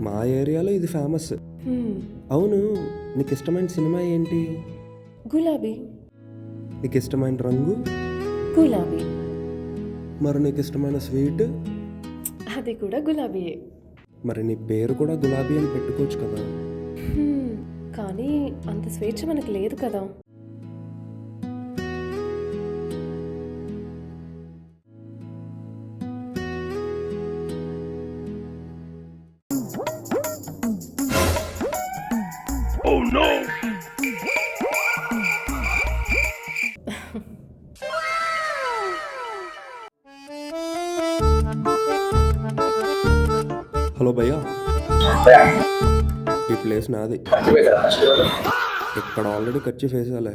మా ఏరియాలో ఇది ఫేమస్. హ్మ్. అవును, నీకు ఇష్టమైన సినిమా ఏంటి? గులాబీ. నీకు ఇష్టమైన రంగు? గులాబీ. మరి నీకు ఇష్టమైన స్వీట్? అది కూడా గులాబీయే. మరి నీ పేరు కూడా గులాబీ అని పెట్టుకోవచ్చు కదా. హ్మ్. కానీ అంత స్వేచ్ఛ మనకు లేదు కదా. హలో భయ్యా, ఈ ప్లేస్ నాది. ఇక్కడ ఆల్రెడీ ఖర్చు వేసాలే.